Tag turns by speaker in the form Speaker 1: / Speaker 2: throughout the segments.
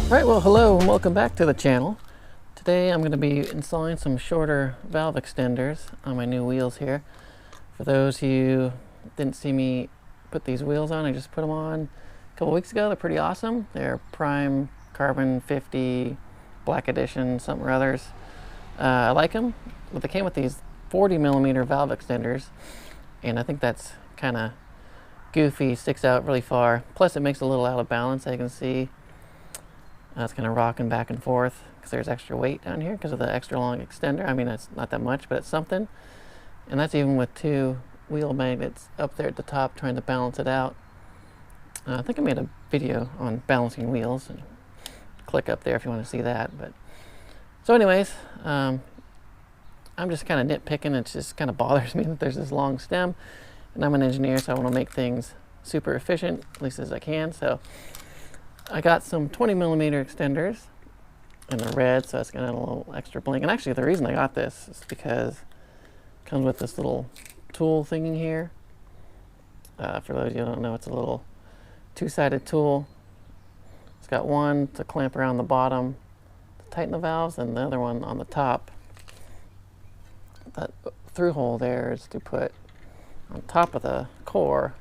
Speaker 1: Alright, well hello and welcome back to the channel. Today I'm going to be installing some shorter valve extenders on my new wheels here. For those who didn't see me put these wheels on, I just put them on a couple weeks ago. They're pretty awesome. They're Prime Carbon 50 Black Edition something or others. I like them, but they came with these 40mm valve extenders, and I think that's kind of goofy, sticks out really far. Plus it makes it a little out of balance, I can see. It's kind of rocking back and forth because there's extra weight down here because of the extra long extender. I mean, it's not that much, but it's something. And that's even with two wheel magnets up there at the top trying to balance it out. I think I made a video on balancing wheels, and click up there if you want to see that. But so anyways, I'm just kind of nitpicking. It just kind of bothers me that there's this long stem, and I'm an engineer, so I want to make things super efficient, at least as I can. So I got some 20mm extenders in the red, so it's got a little extra blink. And actually the reason I got this is because it comes with this little tool thingy here. For those of you who don't know, it's a little two-sided tool. It's got one to clamp around the bottom to tighten the valves, and the other one on the top. That through hole there is to put on top of the core.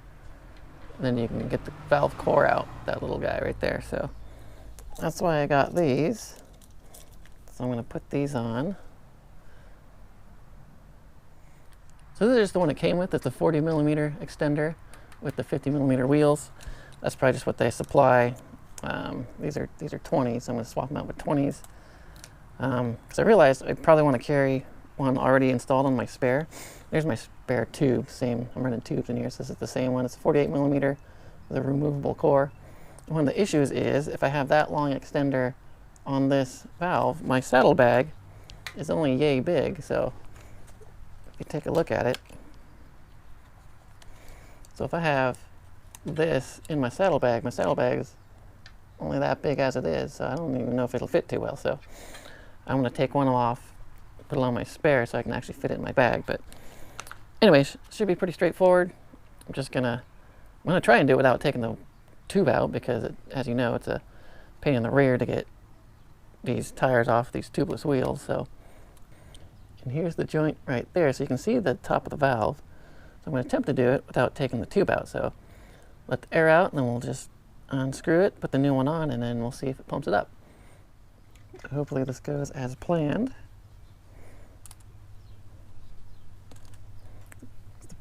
Speaker 1: Then you can get the valve core out, that little guy right there. So that's why I got these. So I'm going to put these on. So this is just the one it came with. It's a 40mm extender with the 50mm wheels. That's probably just what they supply. These are 20s, so I'm going to swap them out with 20s. Because I realized I probably want to carry one already installed on my spare. There's my spare tube, same, I'm running tubes in here, so this is the same one. It's 48mm with a removable core. And one of the issues is if I have that long extender on this valve, my saddlebag is only yay big. So if you take a look at it, so if I have this in my saddlebag is only that big as it is, so I don't even know if it'll fit too well. So I'm going to take one off, put it on my spare so I can actually fit it in my bag. But anyways, should be pretty straightforward. I'm gonna try and do it without taking the tube out, because as you know, it's a pain in the rear to get these tires off these tubeless wheels. So, and here's the joint right there, so you can see the top of the valve. So I'm going to attempt to do it without taking the tube out. So let the air out, and then we'll just unscrew it, put the new one on, and then we'll see if it pumps it up. Hopefully this goes as planned.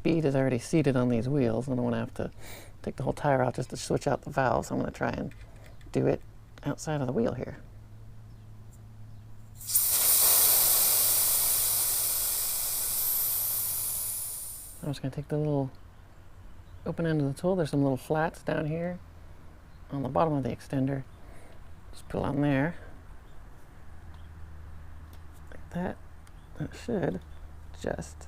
Speaker 1: Bead is already seated on these wheels. I don't want to have to take the whole tire out just to switch out the valve, so I'm going to try and do it outside of the wheel here. I'm just going to take the little open end of the tool. There's some little flats down here on the bottom of the extender. Just put it on there like that. That should just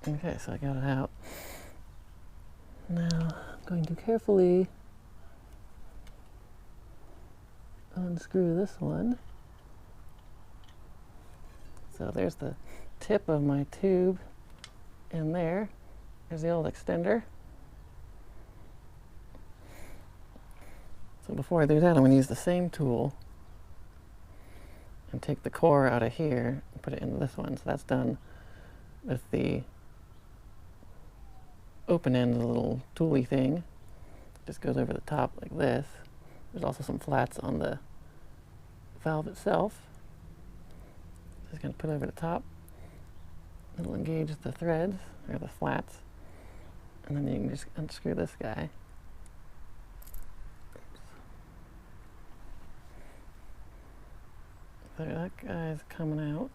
Speaker 1: okay, so I got it out. Now I'm going to carefully unscrew this one. So there's the tip of my tube in there. There's the old extender. So before I do that, I'm going to use the same tool and take the core out of here and put it into this one. So that's done with the open end of the little tooly thing. Just goes over the top like this. There's also some flats on the valve itself. Just going to put over the top. It'll engage the threads, or the flats, and then you can just unscrew this guy. So that guy's coming out.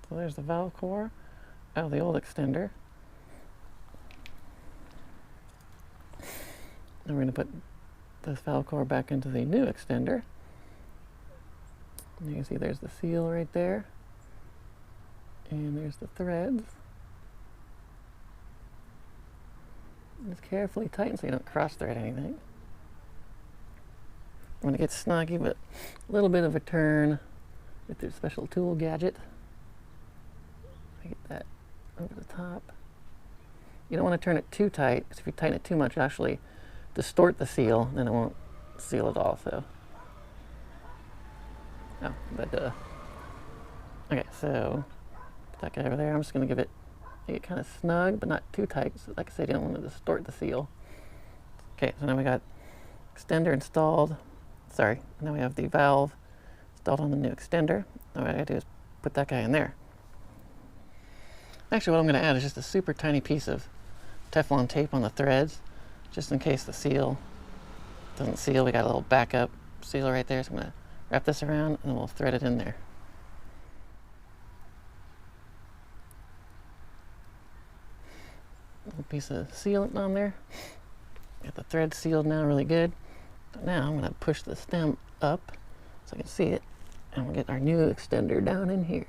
Speaker 1: So there's the valve core out of the old extender. Then we're going to put this valve core back into the new extender. And you can see there's the seal right there. And there's the threads. Just carefully tighten so you don't cross thread anything. When it gets snuggy, but a little bit of a turn with your special tool gadget. get that over the top. You don't want to turn it too tight, because if you tighten it too much, it'll actually distort the seal, then it won't seal at all. So, okay, so put that guy over there. I'm just going to make it kind of snug, but not too tight. So like I said, you don't want to distort the seal. Okay, so now we got extender installed. Sorry, now we have the valve installed on the new extender. Now what I gotta do is put that guy in there. Actually, what I'm going to add is just a super tiny piece of Teflon tape on the threads, just in case the seal doesn't seal. We got a little backup seal right there, so I'm going to wrap this around and then we'll thread it in there. A little piece of sealant on there. Got the thread sealed now really good. So now I'm going to push the stem up so I can see it, and we'll get our new extender down in here.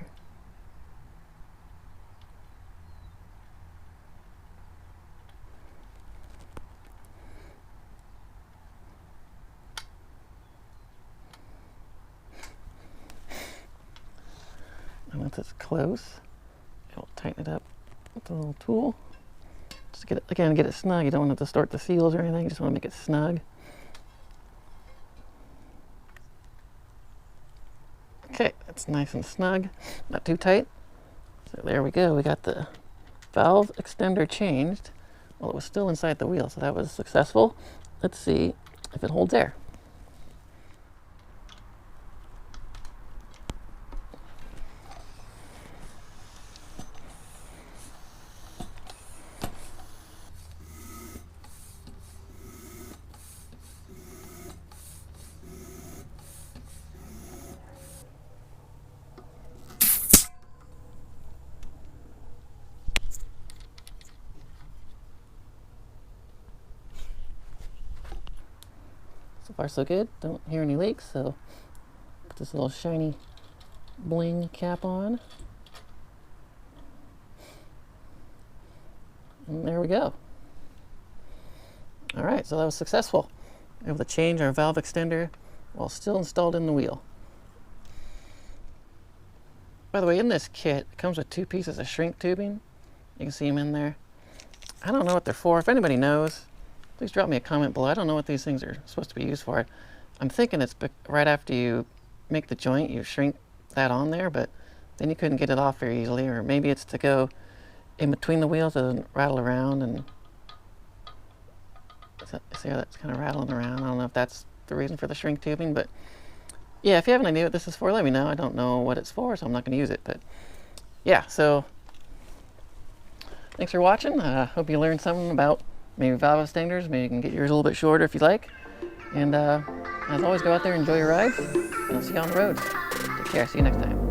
Speaker 1: And once it's close, we'll tighten it up with the little tool. Just get it snug. You don't want to distort the seals or anything. You just want to make it snug. Okay, that's nice and snug, not too tight. So there we go. We got the valve extender changed while it was still inside the wheel. So that was successful. Let's see if it holds air. So far so good. Don't hear any leaks, so put this little shiny bling cap on. And there we go. Alright, so that was successful. We were able to change our valve extender while still installed in the wheel. By the way, in this kit, it comes with 2 pieces of shrink tubing. You can see them in there. I don't know what they're for. If anybody knows, please drop me a comment below. I don't know what these things are supposed to be used for. I'm thinking it's right after you make the joint, you shrink that on there, but then you couldn't get it off very easily. Or maybe it's to go in between the wheels, it doesn't rattle around. And see how that's kind of rattling around? I don't know if that's the reason for the shrink tubing, but yeah, if you have an idea what this is for, let me know. I don't know what it's for, so I'm not going to use it. But yeah, so thanks for watching. Hope you learned something about maybe valve extenders. Maybe you can get yours a little bit shorter if you like. And as always, go out there, enjoy your rides, and I'll see you on the road. Take care. See you next time.